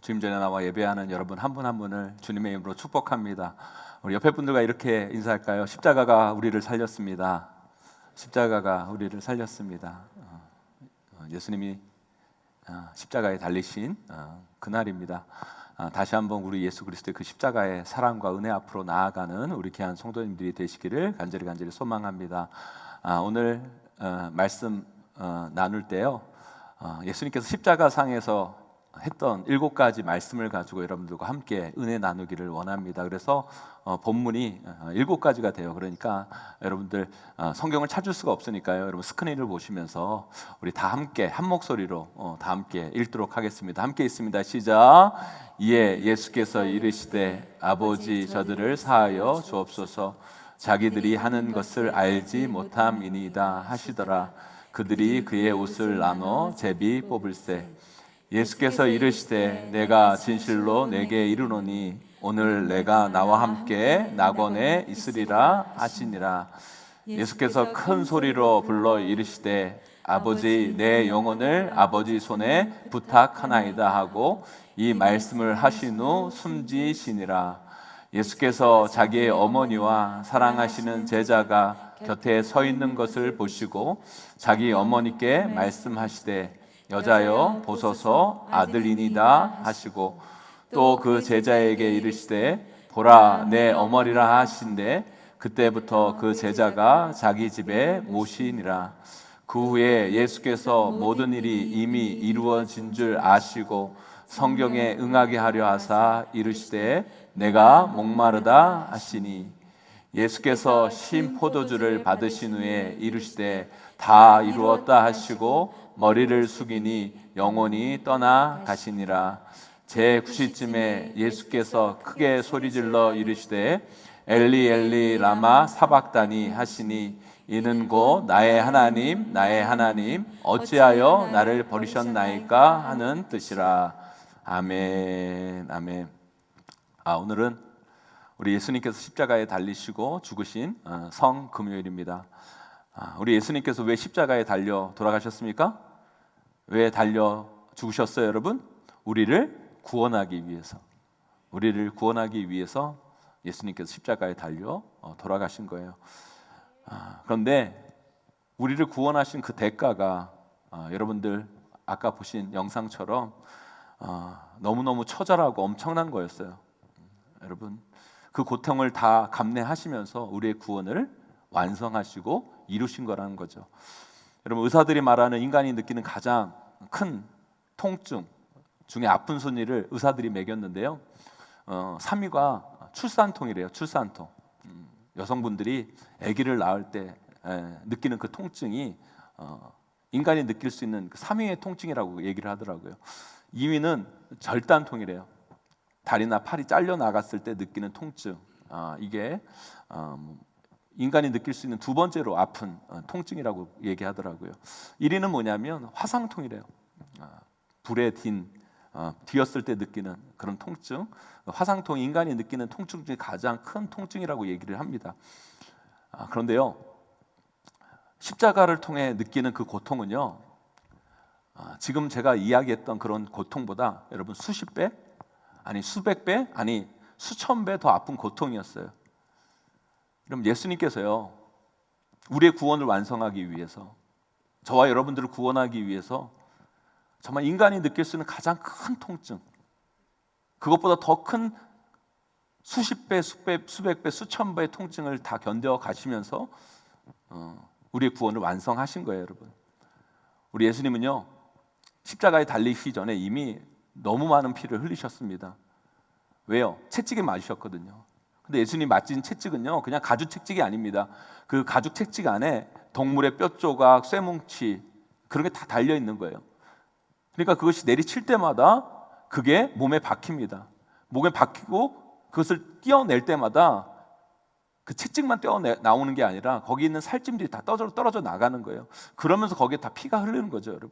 주님 전에 나와 예배하는 여러분 한 분 한 분을 주님의 이름으로 축복합니다. 우리 옆에 분들과 이렇게 인사할까요? 십자가가 우리를 살렸습니다. 십자가가 우리를 살렸습니다. 예수님이 십자가에 달리신 그날입니다. 다시 한번 우리 예수 그리스도의 그 십자가의 사랑과 은혜 앞으로 나아가는 우리 귀한 성도님들이 되시기를 간절히 소망합니다. 오늘 말씀 나눌 때요, 예수님께서 십자가상에서 했던 7가지 말씀을 가지고 여러분들과 함께 은혜 나누기를 원합니다. 그래서 본문이 7가지가 돼요. 그러니까 여러분들 성경을 찾을 수가 없으니까요, 여러분 스크린을 보시면서 우리 다 함께 한 목소리로 다 함께 읽도록 하겠습니다. 함께 있습니다. 시작. 이에 예수께서 이르시되 아버지 저들을 사하여 주옵소서. 자기들이 하는 것을 알지 못함이니이다 하시더라. 그들이 그의 옷을 나눠 제비 뽑을세. 예수께서 이르시되 내가 진실로 내게 이르노니 오늘 내가 나와 함께 낙원에 있으리라 하시니라. 예수께서 큰 소리로 불러 이르시되 아버지 내 영혼을 아버지 손에 부탁하나이다 하고 이 말씀을 하신 후 숨지시니라. 예수께서 자기의 어머니와 사랑하시는 제자가 곁에 서 있는 것을 보시고 자기 어머니께 말씀하시되 여자여 보소서 아들이니다 하시고 또 그 제자에게 이르시되 보라 내 어머니라 하신대 그때부터 그 제자가 자기 집에 모시니라. 그 후에 예수께서 모든 일이 이미 이루어진 줄 아시고 성경에 응하게 하려 하사 이르시되 내가 목마르다 하시니 예수께서 신 포도주를 받으신 후에 이르시되 다 이루었다 하시고 머리를 숙이니 영혼이 떠나 가시니라. 제9시쯤에 예수께서 크게 소리질러 이르시되 엘리 엘리 라마 사박다니 하시니 이는 곧 나의 하나님 어찌하여 나를 버리셨나이까 하는 뜻이라. 아멘. 아멘. 오늘은 우리 예수님께서 십자가에 달리시고 죽으신 성금요일입니다. 우리 예수님께서 왜 십자가에 달려 돌아가셨습니까? 왜 달려 죽으셨어요, 여러분? 우리를 구원하기 위해서. 우리를 구원하기 위해서 예수님께서 십자가에 달려 돌아가신 거예요. 그런데 우리를 구원하신 그 대가가 여러분들 아까 보신 영상처럼 너무너무 처절하고 엄청난 거였어요. 여러분 그 고통을 다 감내하시면서 우리의 구원을 완성하시고 이루신 거라는 거죠. 여러분 의사들이 말하는 인간이 느끼는 가장 큰 통증 중에 아픈 순위를 의사들이 매겼는데요, 3위가 출산통이래요. 출산통. 여성분들이 아기를 낳을 때 느끼는 그 통증이 인간이 느낄 수 있는 3위의 통증이라고 얘기를 하더라고요. 2위는 절단통이래요. 다리나 팔이 잘려 나갔을 때 느끼는 통증. 이게 인간이 느낄 수 있는 두 번째로 아픈 통증이라고 얘기하더라고요. 1위는 뭐냐면 화상통이래요. 불에 뒤었을 때 느끼는 그런 통증. 화상통이 인간이 느끼는 통증 중에 가장 큰 통증이라고 얘기를 합니다. 그런데요, 십자가를 통해 느끼는 그 고통은요, 지금 제가 이야기했던 그런 고통보다 여러분 수십 배, 아니 수백 배, 아니 수천 배 더 아픈 고통이었어요. 그럼 예수님께서요, 우리의 구원을 완성하기 위해서, 저와 여러분들을 구원하기 위해서 정말 인간이 느낄 수 있는 가장 큰 통증, 그것보다 더 큰 수십 배, 수백 배, 수천 배의 통증을 다 견뎌 가시면서 우리의 구원을 완성하신 거예요, 여러분. 우리 예수님은요, 십자가에 달리시기 전에 이미 너무 많은 피를 흘리셨습니다. 왜요? 채찍에 맞으셨거든요. 근데 예수님 맞은 채찍은요, 그냥 가죽 채찍이 아닙니다. 그 가죽 채찍 안에 동물의 뼈 조각, 쇠뭉치 그런 게 다 달려 있는 거예요. 그러니까 그것이 내리칠 때마다 그게 몸에 박힙니다. 몸에 박히고 그것을 떼어낼 때마다 그 채찍만 떼어나오는 게 아니라 거기 있는 살찜들이 다 떨어져 나가는 거예요. 그러면서 거기에 다 피가 흐르는 거죠, 여러분.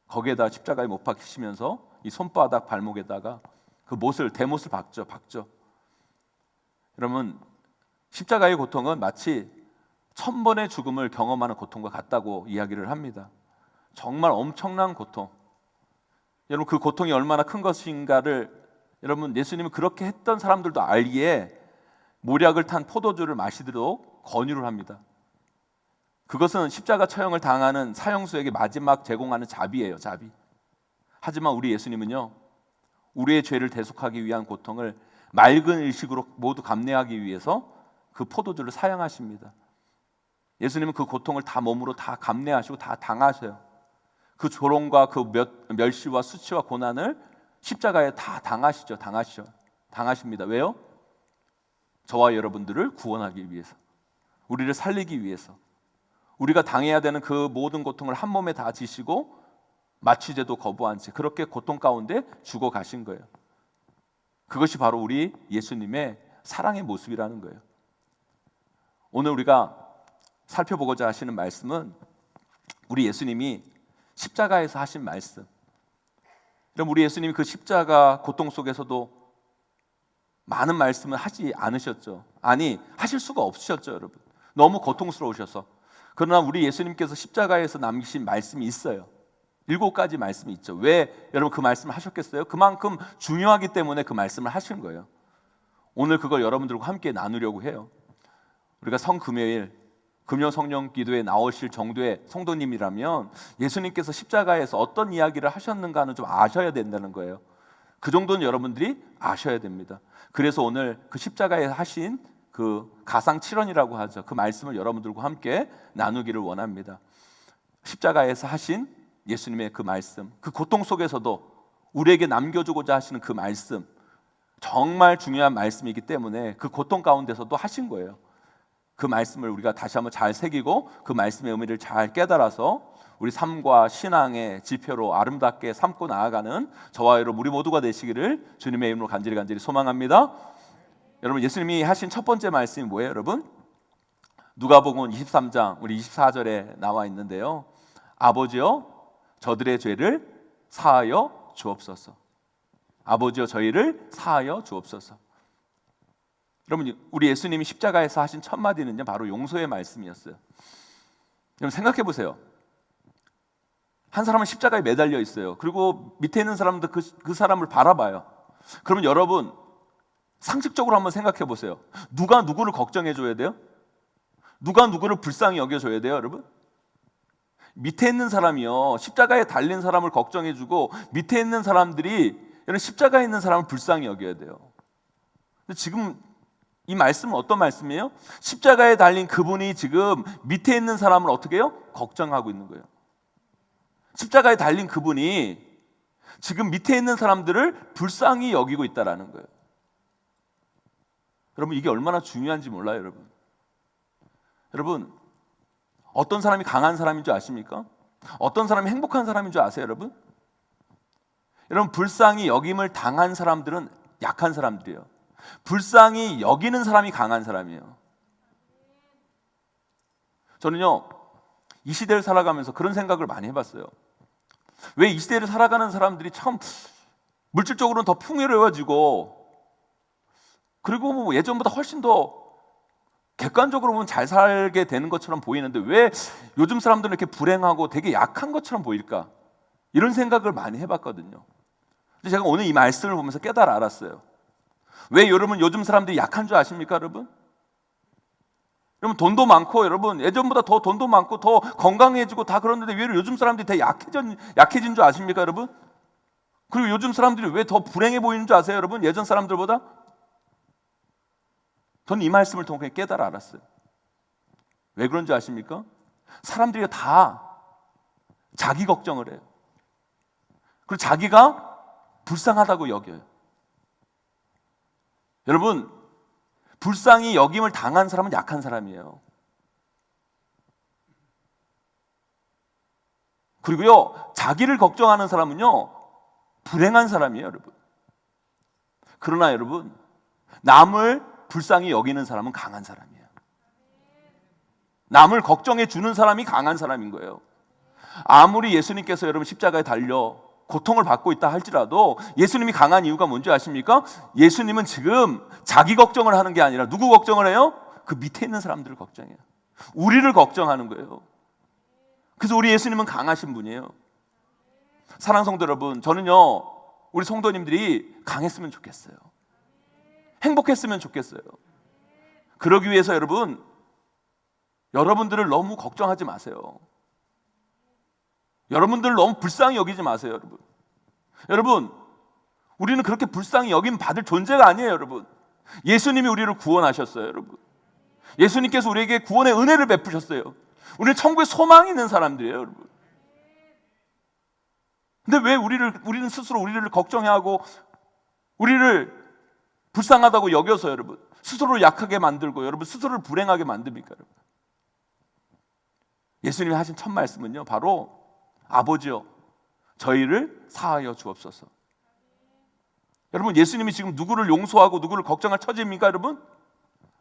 거기에다 십자가에 못 박히시면서 이 손바닥 발목에다가 그 대못을 박죠. 여러분 십자가의 고통은 마치 1000번의 죽음을 경험하는 고통과 같다고 이야기를 합니다. 정말 엄청난 고통. 여러분 그 고통이 얼마나 큰 것인가를 여러분 예수님은 그렇게 했던 사람들도 알기에 모략을 탄 포도주를 마시도록 권유를 합니다. 그것은 십자가 처형을 당하는 사형수에게 마지막 제공하는 자비예요, 자비. 하지만 우리 예수님은요, 우리의 죄를 대속하기 위한 고통을 맑은 의식으로 모두 감내하기 위해서 그 포도주를 사용하십니다. 예수님은 그 고통을 다 몸으로 다 감내하시고 다 당하셔요. 그 조롱과 그 멸시와 수치와 고난을 십자가에 다 당하십니다. 왜요? 저와 여러분들을 구원하기 위해서, 우리를 살리기 위해서, 우리가 당해야 되는 그 모든 고통을 한 몸에 다 지시고 마취제도 거부한 채 그렇게 고통 가운데 죽어 가신 거예요. 그것이 바로 우리 예수님의 사랑의 모습이라는 거예요. 오늘 우리가 살펴보고자 하시는 말씀은 우리 예수님이 십자가에서 하신 말씀. 그럼 우리 예수님이 그 십자가 고통 속에서도 많은 말씀을 하지 않으셨죠. 아니, 하실 수가 없으셨죠, 여러분. 너무 고통스러우셔서. 그러나 우리 예수님께서 십자가에서 남기신 말씀이 있어요. 7가지 말씀이 있죠. 왜 여러분 그 말씀을 하셨겠어요? 그만큼 중요하기 때문에 그 말씀을 하신 거예요. 오늘 그걸 여러분들과 함께 나누려고 해요. 우리가 성금요일 금요 성령 기도에 나오실 정도의 성도님이라면 예수님께서 십자가에서 어떤 이야기를 하셨는가는 좀 아셔야 된다는 거예요. 그 정도는 여러분들이 아셔야 됩니다. 그래서 오늘 그 십자가에 하신 그 가상칠언이라고 하죠. 그 말씀을 여러분들과 함께 나누기를 원합니다. 십자가에서 하신 예수님의 그 말씀, 그 고통 속에서도 우리에게 남겨주고자 하시는 그 말씀, 정말 중요한 말씀이기 때문에 그 고통 가운데서도 하신 거예요. 그 말씀을 우리가 다시 한번 잘 새기고 그 말씀의 의미를 잘 깨달아서 우리 삶과 신앙의 지표로 아름답게 삼고 나아가는 저와 여러분 우리 모두가 되시기를 주님의 이름으로 간절히 소망합니다. 여러분 예수님이 하신 첫 번째 말씀이 뭐예요, 여러분? 누가복음 23장 우리 24절에 나와 있는데요. 아버지여 저들의 죄를 사하여 주옵소서. 아버지여 저희를 사하여 주옵소서. 여러분 우리 예수님이 십자가에서 하신 첫 마디는요 바로 용서의 말씀이었어요. 여러분 생각해 보세요. 한 사람은 십자가에 매달려 있어요. 그리고 밑에 있는 사람도 그 사람을 바라봐요. 그러면 여러분 상식적으로 한번 생각해 보세요. 누가 누구를 걱정해 줘야 돼요? 누가 누구를 불쌍히 여겨줘야 돼요, 여러분? 밑에 있는 사람이요 십자가에 달린 사람을 걱정해 주고 밑에 있는 사람들이 여러분 십자가에 있는 사람을 불쌍히 여겨야 돼요. 근데 지금 이 말씀은 어떤 말씀이에요? 십자가에 달린 그분이 지금 밑에 있는 사람을 어떻게 해요? 걱정하고 있는 거예요. 십자가에 달린 그분이 지금 밑에 있는 사람들을 불쌍히 여기고 있다라는 거예요. 여러분 이게 얼마나 중요한지 몰라요, 여러분. 여러분 어떤 사람이 강한 사람인 줄 아십니까? 어떤 사람이 행복한 사람인 줄 아세요, 여러분? 여러분 불쌍히 여김을 당한 사람들은 약한 사람들이에요. 불쌍히 여기는 사람이 강한 사람이에요. 저는요 이 시대를 살아가면서 그런 생각을 많이 해봤어요. 왜 이 시대를 살아가는 사람들이 참 물질적으로는 더 풍요로워지고 그리고 뭐 예전보다 훨씬 더 객관적으로 보면 잘 살게 되는 것처럼 보이는데 왜 요즘 사람들은 이렇게 불행하고 되게 약한 것처럼 보일까? 이런 생각을 많이 해봤거든요. 근데 제가 오늘 이 말씀을 보면서 깨달아 알았어요. 왜 여러분 요즘 사람들이 약한 줄 아십니까, 여러분? 여러분 돈도 많고 여러분 예전보다 더 돈도 많고 더 건강해지고 다 그러는데 왜 요즘 사람들이 더 약해진 줄 아십니까, 여러분? 그리고 요즘 사람들이 왜 더 불행해 보이는 줄 아세요, 여러분? 예전 사람들보다? 저는 이 말씀을 통해 깨달아 알았어요. 왜 그런 줄 아십니까? 사람들이 다 자기 걱정을 해요. 그리고 자기가 불쌍하다고 여겨요. 여러분 불쌍히 여김을 당한 사람은 약한 사람이에요. 그리고요 자기를 걱정하는 사람은요 불행한 사람이에요, 여러분. 그러나 여러분 남을 불쌍히 여기는 사람은 강한 사람이에요. 남을 걱정해 주는 사람이 강한 사람인 거예요. 아무리 예수님께서 여러분 십자가에 달려 고통을 받고 있다 할지라도 예수님이 강한 이유가 뭔지 아십니까? 예수님은 지금 자기 걱정을 하는 게 아니라 누구 걱정을 해요? 그 밑에 있는 사람들을 걱정해요. 우리를 걱정하는 거예요. 그래서 우리 예수님은 강하신 분이에요. 사랑하는 성도 여러분, 저는요 우리 성도님들이 강했으면 좋겠어요. 행복했으면 좋겠어요. 그러기 위해서 여러분들을 너무 걱정하지 마세요. 여러분들을 너무 불쌍히 여기지 마세요. 여러분 우리는 그렇게 불쌍히 여김 받을 존재가 아니에요. 여러분, 예수님이 우리를 구원하셨어요. 여러분, 예수님께서 우리에게 구원의 은혜를 베푸셨어요. 우리는 천국에 소망이 있는 사람들이에요. 여러분, 근데 왜 우리는 스스로 우리를 걱정해하고 우리를 불쌍하다고 여겨서 여러분 스스로를 약하게 만들고 여러분 스스로를 불행하게 만듭니까? 여러분, 예수님이 하신 첫 말씀은요 바로 아버지여 저희를 사하여 주옵소서. 여러분, 예수님이 지금 누구를 용서하고 누구를 걱정할 처지입니까? 여러분,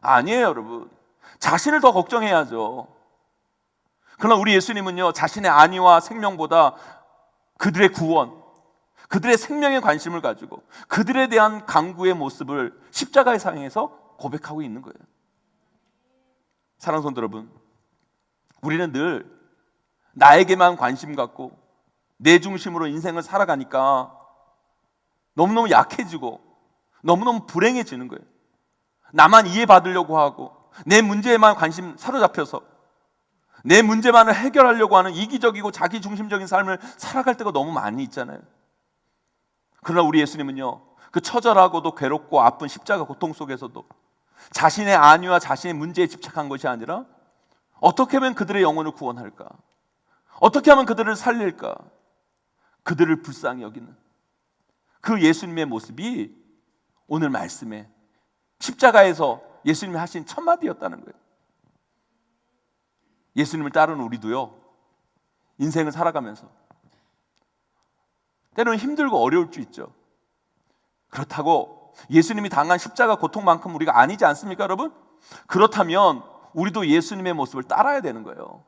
아니에요. 여러분, 자신을 더 걱정해야죠. 그러나 우리 예수님은요 자신의 안위와 생명보다 그들의 구원, 그들의 생명에 관심을 가지고 그들에 대한 강구의 모습을 십자가의 상에서 고백하고 있는 거예요. 사랑하는 성도 여러분, 우리는 늘 나에게만 관심 갖고 내 중심으로 인생을 살아가니까 너무너무 약해지고 너무너무 불행해지는 거예요. 나만 이해받으려고 하고 내 문제에만 관심 사로잡혀서 내 문제만을 해결하려고 하는 이기적이고 자기중심적인 삶을 살아갈 때가 너무 많이 있잖아요. 그러나 우리 예수님은요 그 처절하고도 괴롭고 아픈 십자가 고통 속에서도 자신의 안위와 자신의 문제에 집착한 것이 아니라 어떻게 하면 그들의 영혼을 구원할까, 어떻게 하면 그들을 살릴까, 그들을 불쌍히 여기는 그 예수님의 모습이 오늘 말씀에 십자가에서 예수님이 하신 첫 마디였다는 거예요. 예수님을 따르는 우리도요 인생을 살아가면서 때로는 힘들고 어려울 수 있죠. 그렇다고 예수님이 당한 십자가 고통만큼 우리가 아니지 않습니까, 여러분? 그렇다면 우리도 예수님의 모습을 따라야 되는 거예요.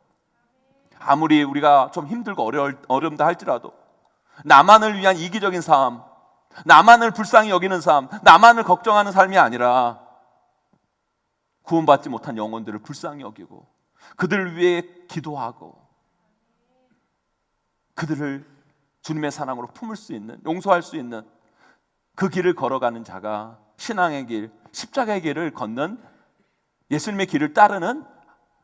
아무리 우리가 좀 힘들고 어렵다 할지라도 나만을 위한 이기적인 삶, 나만을 불쌍히 여기는 삶, 나만을 걱정하는 삶이 아니라 구원받지 못한 영혼들을 불쌍히 여기고 그들을 위해 기도하고 그들을 주님의 사랑으로 품을 수 있는, 용서할 수 있는 그 길을 걸어가는 자가 신앙의 길, 십자가의 길을 걷는 예수님의 길을 따르는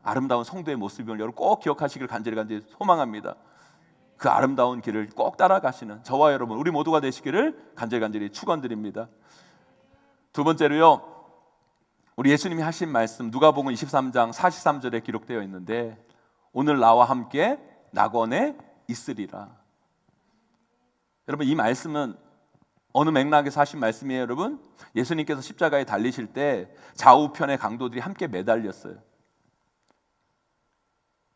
아름다운 성도의 모습임을 여러분 꼭 기억하시길 간절히 소망합니다. 그 아름다운 길을 꼭 따라가시는 저와 여러분 우리 모두가 되시기를 간절히 축원드립니다. 두 번째로요, 우리 예수님이 하신 말씀 누가복음 23장 43절에 기록되어 있는데 오늘 나와 함께 낙원에 있으리라. 여러분, 이 말씀은 어느 맥락에서 하신 말씀이에요? 여러분, 예수님께서 십자가에 달리실 때 좌우편의 강도들이 함께 매달렸어요.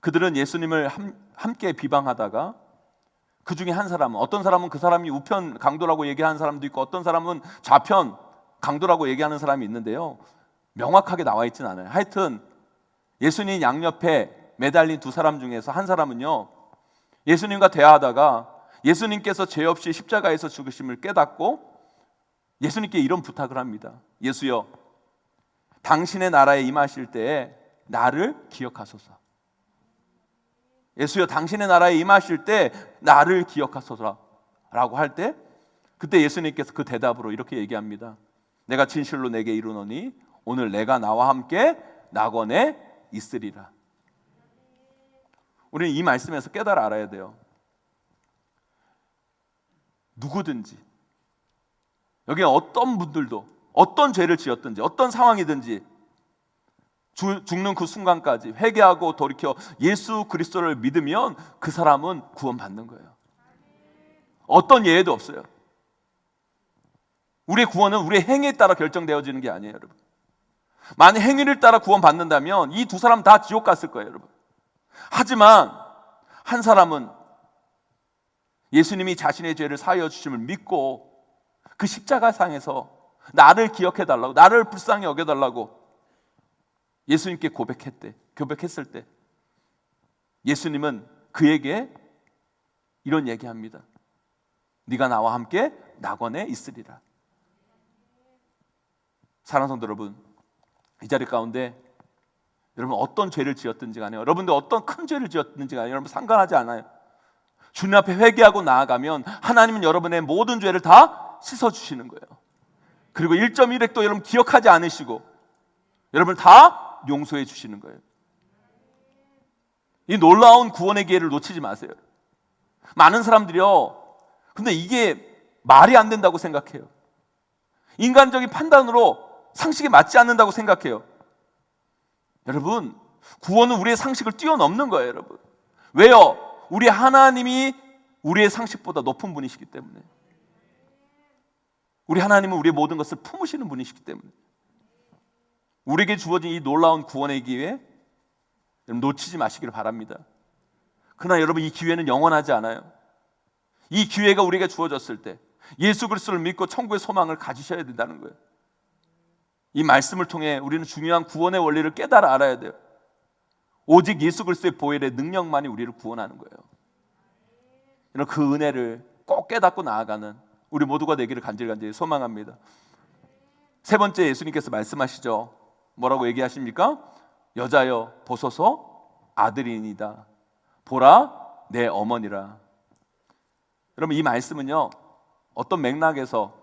그들은 예수님을 함께 비방하다가 그 중에 한 사람은, 어떤 사람은 그 사람이 우편 강도라고 얘기하는 사람도 있고 어떤 사람은 좌편 강도라고 얘기하는 사람이 있는데요, 명확하게 나와 있진 않아요. 하여튼 예수님 양옆에 매달린 두 사람 중에서 한 사람은요 예수님과 대화하다가 예수님께서 죄 없이 십자가에서 죽으심을 깨닫고 예수님께 이런 부탁을 합니다. 예수여, 당신의 나라에 임하실 때에 나를 기억하소서. 예수여, 당신의 나라에 임하실 때 나를 기억하소서 라고 할 때 그때 예수님께서 그 대답으로 이렇게 얘기합니다. 내가 진실로 내게 이르노니 오늘 내가 나와 함께 낙원에 있으리라. 우리는 이 말씀에서 깨달아 알아야 돼요. 누구든지, 여기 어떤 분들도 어떤 죄를 지었든지 어떤 상황이든지 죽는 그 순간까지 회개하고 돌이켜 예수 그리스도를 믿으면 그 사람은 구원받는 거예요. 어떤 예외도 없어요. 우리의 구원은 우리의 행위에 따라 결정되어지는 게 아니에요, 여러분. 만약 행위를 따라 구원받는다면 이 두 사람 다 지옥 갔을 거예요, 여러분. 하지만 한 사람은 예수님이 자신의 죄를 사하여 주심을 믿고 그 십자가상에서 나를 기억해달라고, 나를 불쌍히 여겨달라고 예수님께 고백했을 때 예수님은 그에게 이런 얘기합니다. 네가 나와 함께 낙원에 있으리라. 사랑하는 성도 여러분, 이 자리 가운데 여러분 어떤 죄를 지었든지 간에, 여러분들 어떤 큰 죄를 지었든지 간에 여러분 상관하지 않아요. 주님 앞에 회개하고 나아가면 하나님은 여러분의 모든 죄를 다 씻어주시는 거예요. 그리고 1.1획도 여러분 기억하지 않으시고 여러분을 다 용서해 주시는 거예요. 이 놀라운 구원의 기회를 놓치지 마세요. 많은 사람들이요, 근데 이게 말이 안 된다고 생각해요. 인간적인 판단으로 상식에 맞지 않는다고 생각해요. 여러분, 구원은 우리의 상식을 뛰어넘는 거예요, 여러분. 왜요? 우리 하나님이 우리의 상식보다 높은 분이시기 때문에. 우리 하나님은 우리의 모든 것을 품으시는 분이시기 때문에. 우리에게 주어진 이 놀라운 구원의 기회, 여러분 놓치지 마시기를 바랍니다. 그러나 여러분, 이 기회는 영원하지 않아요. 이 기회가 우리에게 주어졌을 때 예수 그리스도를 믿고 천국의 소망을 가지셔야 된다는 거예요. 이 말씀을 통해 우리는 중요한 구원의 원리를 깨달아 알아야 돼요. 오직 예수 그리스도의 보혈의 능력만이 우리를 구원하는 거예요. 여러분, 그 은혜를 꼭 깨닫고 나아가는 우리 모두가 되기를 간절히 소망합니다. 세 번째, 예수님께서 말씀하시죠. 뭐라고 얘기하십니까? 여자여 보소서 아들이니이다. 보라 내 어머니라. 여러분, 이 말씀은요, 어떤 맥락에서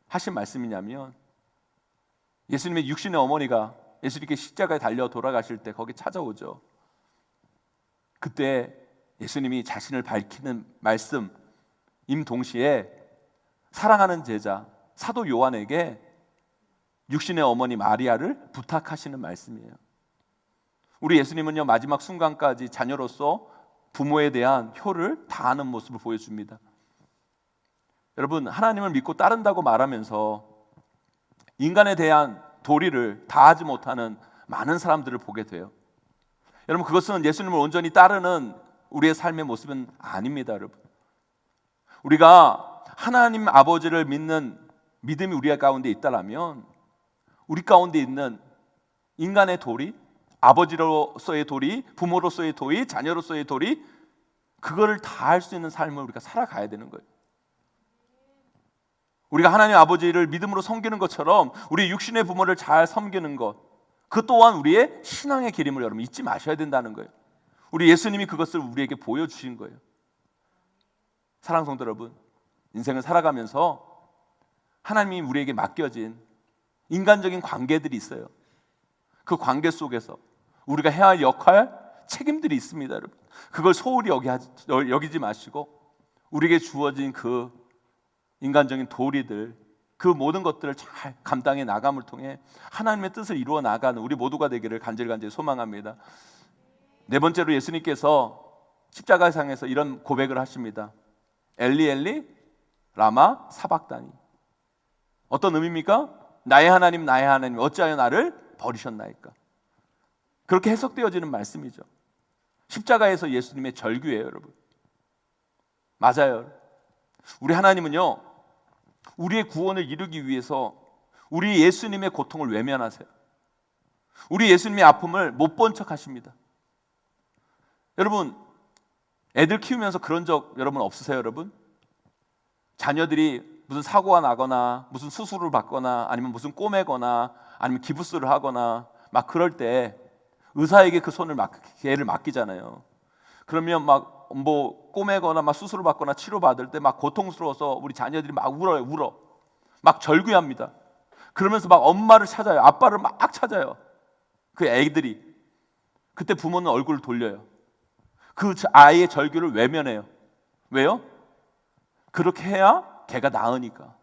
하신 말씀이냐면, 예수님의 육신의 어머니가 예수님께 십자가에 달려 돌아가실 때 거기 찾아오죠. 그때 예수님이 자신을 밝히는 말씀 임 동시에 사랑하는 제자 사도 요한에게 육신의 어머니 마리아를 부탁하시는 말씀이에요. 우리 예수님은요, 마지막 순간까지 자녀로서 부모에 대한 효를 다하는 모습을 보여줍니다. 여러분, 하나님을 믿고 따른다고 말하면서 인간에 대한 도리를 다하지 못하는 많은 사람들을 보게 돼요. 여러분, 그것은 예수님을 온전히 따르는 우리의 삶의 모습은 아닙니다. 여러분, 우리가 하나님 아버지를 믿는 믿음이 우리 가운데 있다라면 우리 가운데 있는 인간의 도리, 아버지로서의 도리, 부모로서의 도리, 자녀로서의 도리, 그거를 다할 수 있는 삶을 우리가 살아가야 되는 거예요. 우리가 하나님 아버지를 믿음으로 섬기는 것처럼 우리 육신의 부모를 잘 섬기는 것, 그 또한 우리의 신앙의 길임을 여러분 잊지 마셔야 된다는 거예요. 우리 예수님이 그것을 우리에게 보여주신 거예요. 사랑하는 성도 여러분, 인생을 살아가면서 하나님이 우리에게 맡겨진 인간적인 관계들이 있어요. 그 관계 속에서 우리가 해야 할 역할, 책임들이 있습니다. 여러분, 그걸 소홀히 여기지 마시고 우리에게 주어진 그 인간적인 도리들, 그 모든 것들을 잘 감당해 나감을 통해 하나님의 뜻을 이루어 나가는 우리 모두가 되기를 간절히 소망합니다. 네 번째로, 예수님께서 십자가상에서 이런 고백을 하십니다. 엘리 엘리 라마 사박다니. 어떤 의미입니까? 나의 하나님 나의 하나님 어찌하여 나를 버리셨나이까. 그렇게 해석되어지는 말씀이죠. 십자가에서 예수님의 절규예요, 여러분. 맞아요. 우리 하나님은요, 우리의 구원을 이루기 위해서 우리 예수님의 고통을 외면하세요. 우리 예수님의 아픔을 못 본 척 하십니다. 여러분, 애들 키우면서 그런 적 여러분 없으세요, 여러분? 자녀들이 무슨 사고가 나거나 무슨 수술을 받거나 아니면 무슨 꼬매거나 아니면 기부스를 하거나 막 그럴 때 의사에게 그 손을 걔를 맡기잖아요. 그러면 막 뭐 꼬매거나 막 수술을 받거나 치료받을 때 막 고통스러워서 우리 자녀들이 막 울어 막 절규합니다. 그러면서 막 엄마를 찾아요. 아빠를 막 찾아요. 그 애들이. 그때 부모는 얼굴을 돌려요. 그 아이의 절규를 외면해요. 왜요? 그렇게 해야 걔가 나으니까.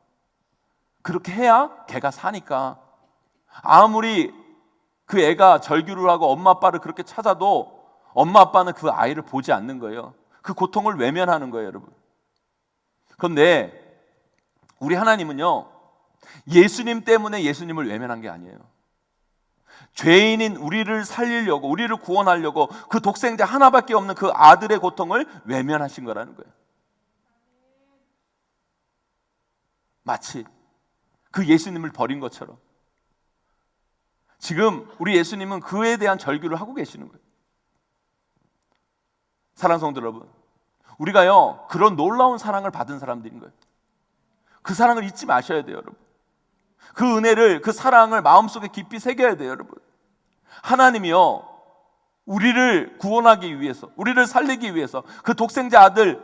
그렇게 해야 걔가 사니까. 아무리 그 애가 절규를 하고 엄마 아빠를 그렇게 찾아도 엄마 아빠는 그 아이를 보지 않는 거예요. 그 고통을 외면하는 거예요, 여러분. 그런데 우리 하나님은요, 예수님 때문에 예수님을 외면한 게 아니에요. 죄인인 우리를 살리려고, 우리를 구원하려고 그 독생자 하나밖에 없는 그 아들의 고통을 외면하신 거라는 거예요. 마치 그 예수님을 버린 것처럼 지금 우리 예수님은 그에 대한 절규를 하고 계시는 거예요. 사랑하는 성도 여러분, 우리가요 그런 놀라운 사랑을 받은 사람들인 거예요. 그 사랑을 잊지 마셔야 돼요, 여러분. 그 은혜를, 그 사랑을 마음속에 깊이 새겨야 돼요, 여러분. 하나님이요 우리를 구원하기 위해서, 우리를 살리기 위해서 그 독생자 아들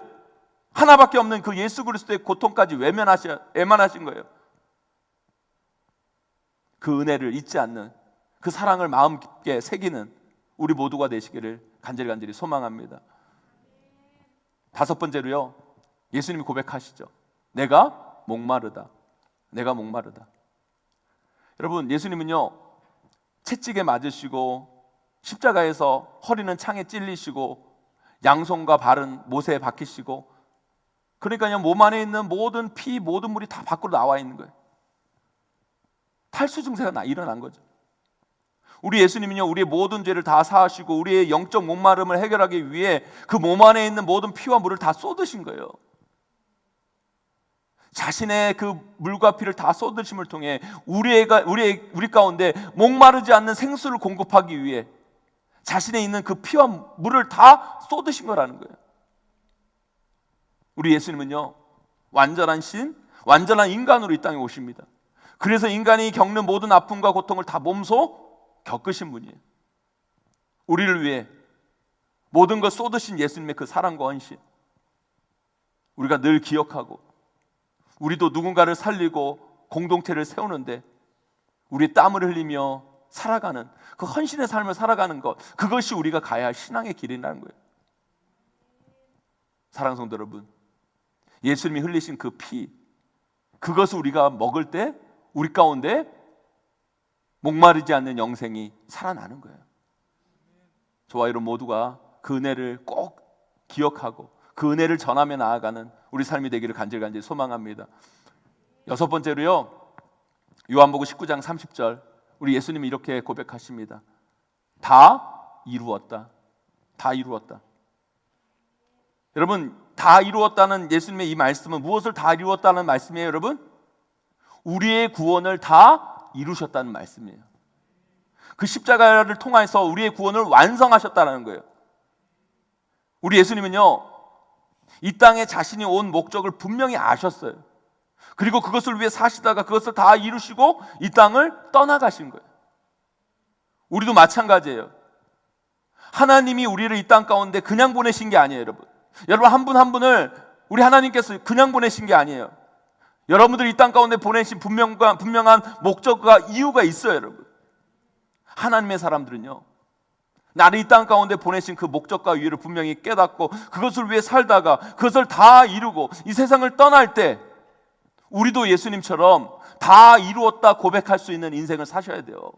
하나밖에 없는 그 예수 그리스도의 고통까지 외면하신 거예요. 그 은혜를 잊지 않는, 그 사랑을 마음 깊게 새기는 우리 모두가 되시기를 간절히 소망합니다. 다섯 번째로요, 예수님이 고백하시죠. 내가 목마르다. 내가 목마르다. 여러분, 예수님은요, 채찍에 맞으시고 십자가에서 허리는 창에 찔리시고 양손과 발은 못에 박히시고, 그러니까요, 몸 안에 있는 모든 피, 모든 물이 다 밖으로 나와 있는 거예요. 탈수 증세가 일어난 거죠. 우리 예수님은요, 우리의 모든 죄를 다 사하시고 우리의 영적 목마름을 해결하기 위해 그 몸 안에 있는 모든 피와 물을 다 쏟으신 거예요. 자신의 그 물과 피를 다 쏟으심을 통해 우리 가운데 목마르지 않는 생수를 공급하기 위해 자신에 있는 그 피와 물을 다 쏟으신 거라는 거예요. 우리 예수님은요, 완전한 신, 완전한 인간으로 이 땅에 오십니다. 그래서 인간이 겪는 모든 아픔과 고통을 다 몸소 겪으신 분이에요. 우리를 위해 모든 것 쏟으신 예수님의 그 사랑과 헌신, 우리가 늘 기억하고, 우리도 누군가를 살리고 공동체를 세우는데 우리의 땀을 흘리며 살아가는 그 헌신의 삶을 살아가는 것, 그것이 우리가 가야 할 신앙의 길이라는 거예요. 사랑하는 성도 여러분, 예수님이 흘리신 그 피, 그것을 우리가 먹을 때 우리 가운데 목마르지 않는 영생이 살아나는 거예요. 저와 여러분 모두가 그 은혜를 꼭 기억하고 그 은혜를 전하며 나아가는 우리 삶이 되기를 간절히 소망합니다. 여섯 번째로요, 요한복음 19장 30절, 우리 예수님이 이렇게 고백하십니다. 다 이루었다. 다 이루었다. 여러분, 다 이루었다는 예수님의 이 말씀은 무엇을 다 이루었다는 말씀이에요, 여러분? 우리의 구원을 다 이루셨다는 말씀이에요. 그 십자가를 통해서 우리의 구원을 완성하셨다는 거예요. 우리 예수님은요, 이 땅에 자신이 온 목적을 분명히 아셨어요. 그리고 그것을 위해 사시다가 그것을 다 이루시고 이 땅을 떠나가신 거예요. 우리도 마찬가지예요. 하나님이 우리를 이 땅 가운데 그냥 보내신 게 아니에요, 여러분. 여러분, 한 분 한 분을 우리 하나님께서 그냥 보내신 게 아니에요. 여러분들 이 땅 가운데 보내신 분명한 목적과 이유가 있어요, 여러분. 하나님의 사람들은요, 나를 이 땅 가운데 보내신 그 목적과 이유를 분명히 깨닫고 그것을 위해 살다가 그것을 다 이루고 이 세상을 떠날 때 우리도 예수님처럼 다 이루었다 고백할 수 있는 인생을 사셔야 돼요.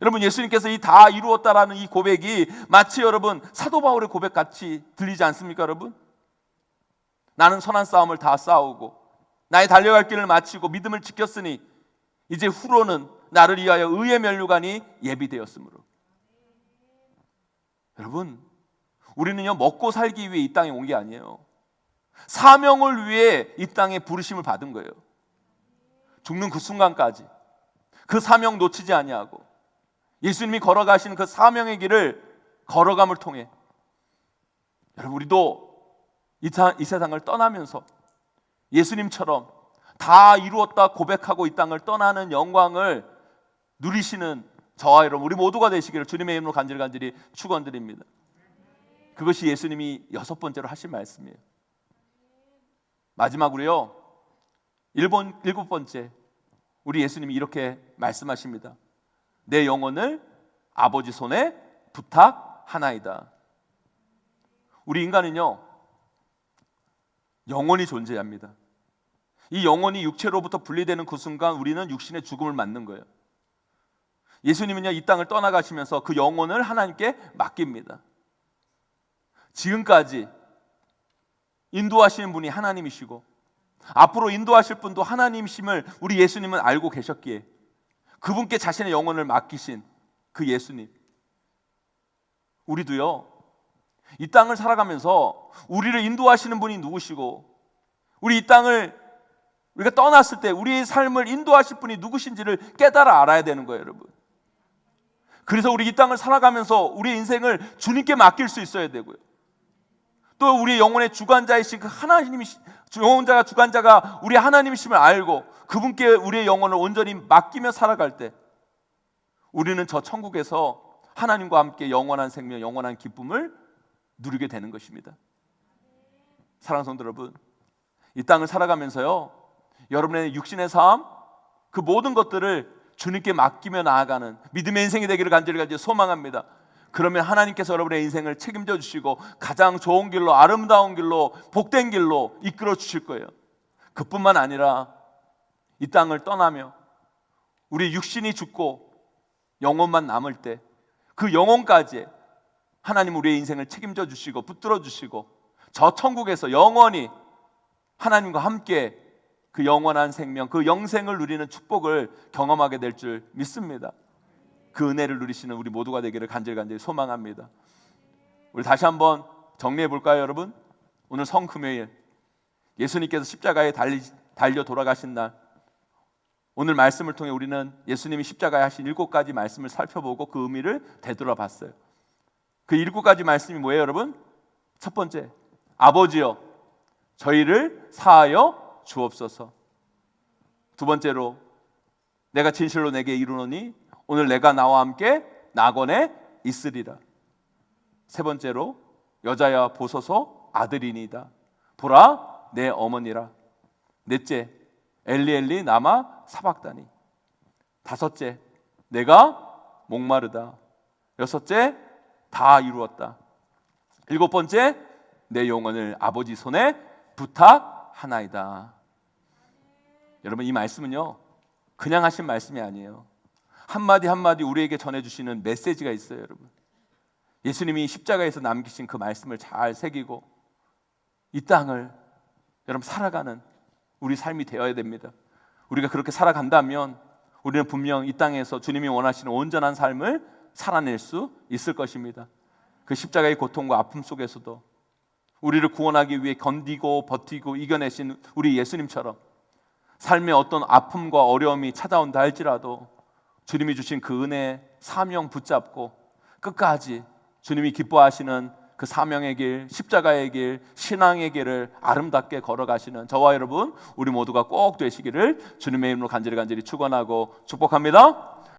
여러분, 예수님께서 이 다 이루었다라는 이 고백이 마치 여러분 사도 바울의 고백 같이 들리지 않습니까, 여러분? 나는 선한 싸움을 다 싸우고 나의 달려갈 길을 마치고 믿음을 지켰으니 이제 후로는 나를 위하여 의의 면류관이 예비되었으므로. 여러분, 우리는요, 먹고 살기 위해 이 땅에 온 게 아니에요. 사명을 위해 이 땅에 부르심을 받은 거예요. 죽는 그 순간까지 그 사명 놓치지 아니하고 예수님이 걸어가시는 그 사명의 길을 걸어감을 통해 여러분, 우리도 이 세상을 떠나면서 예수님처럼 다 이루었다 고백하고 이 땅을 떠나는 영광을 누리시는 저와 여러분 우리 모두가 되시기를 주님의 이름으로 간절히 축원드립니다. 그것이 예수님이 여섯 번째로 하신 말씀이에요. 마지막으로요, 일곱 번째, 우리 예수님이 이렇게 말씀하십니다. 내 영혼을 아버지 손에 부탁하나이다. 우리 인간은요, 영혼이 존재합니다. 이 영혼이 육체로부터 분리되는 그 순간 우리는 육신의 죽음을 맞는 거예요. 예수님은요, 이 땅을 떠나가시면서 그 영혼을 하나님께 맡깁니다. 지금까지 인도하시는 분이 하나님이시고 앞으로 인도하실 분도 하나님이심을 우리 예수님은 알고 계셨기에 그분께 자신의 영혼을 맡기신 그 예수님, 우리도요, 이 땅을 살아가면서 우리를 인도하시는 분이 누구시고 우리 이 땅을 우리가 떠났을 때 우리의 삶을 인도하실 분이 누구신지를 깨달아 알아야 되는 거예요, 여러분. 그래서 우리 이 땅을 살아가면서 우리의 인생을 주님께 맡길 수 있어야 되고요, 또 우리의 영혼의 주관자이신 그 하나님이, 주관자가 우리 하나님이심을 알고 그분께 우리의 영혼을 온전히 맡기며 살아갈 때 우리는 저 천국에서 하나님과 함께 영원한 생명, 영원한 기쁨을 누리게 되는 것입니다. 사랑하는 성도 여러분, 이 땅을 살아가면서요, 여러분의 육신의 삶, 그 모든 것들을 주님께 맡기며 나아가는 믿음의 인생이 되기를 간절히 소망합니다. 그러면 하나님께서 여러분의 인생을 책임져 주시고 가장 좋은 길로, 아름다운 길로, 복된 길로 이끌어 주실 거예요. 그뿐만 아니라 이 땅을 떠나며 우리 육신이 죽고 영혼만 남을 때 그 영혼까지 하나님 우리의 인생을 책임져 주시고 붙들어 주시고 저 천국에서 영원히 하나님과 함께 그 영원한 생명, 그 영생을 누리는 축복을 경험하게 될 줄 믿습니다. 그 은혜를 누리시는 우리 모두가 되기를 간절히 소망합니다. 우리 다시 한번 정리해 볼까요, 여러분? 오늘 성금요일, 예수님께서 십자가에 달려 돌아가신 날, 오늘 말씀을 통해 우리는 예수님이 십자가에 하신 7가지 말씀을 살펴보고 그 의미를 되돌아봤어요. 그 7가지 말씀이 뭐예요, 여러분? 첫 번째, 아버지여 저희를 사하여 주옵소서. 두 번째로, 내가 진실로 내게 이르노니 오늘 내가 나와 함께 낙원에 있으리라. 세 번째로, 여자야 보소서 아들이니이다. 보라 내 어머니라. 넷째, 엘리 나마 사박다니. 다섯째, 내가 목마르다. 여섯째, 다 이루었다. 일곱 번째, 내 영혼을 아버지 손에 부탁하나이다. 여러분, 이 말씀은요 그냥 하신 말씀이 아니에요. 한마디 한마디 우리에게 전해주시는 메시지가 있어요. 여러분, 예수님이 십자가에서 남기신 그 말씀을 잘 새기고 이 땅을 여러분 살아가는 우리 삶이 되어야 됩니다. 우리가 그렇게 살아간다면 우리는 분명 이 땅에서 주님이 원하시는 온전한 삶을 살아낼 수 있을 것입니다. 그 십자가의 고통과 아픔 속에서도 우리를 구원하기 위해 견디고 버티고 이겨내신 우리 예수님처럼 삶의 어떤 아픔과 어려움이 찾아온다 할지라도 주님이 주신 그 은혜, 사명 붙잡고 끝까지 주님이 기뻐하시는 그 사명의 길, 십자가의 길, 신앙의 길을 아름답게 걸어가시는 저와 여러분, 우리 모두가 꼭 되시기를 주님의 이름으로 간절히 축원하고 축복합니다.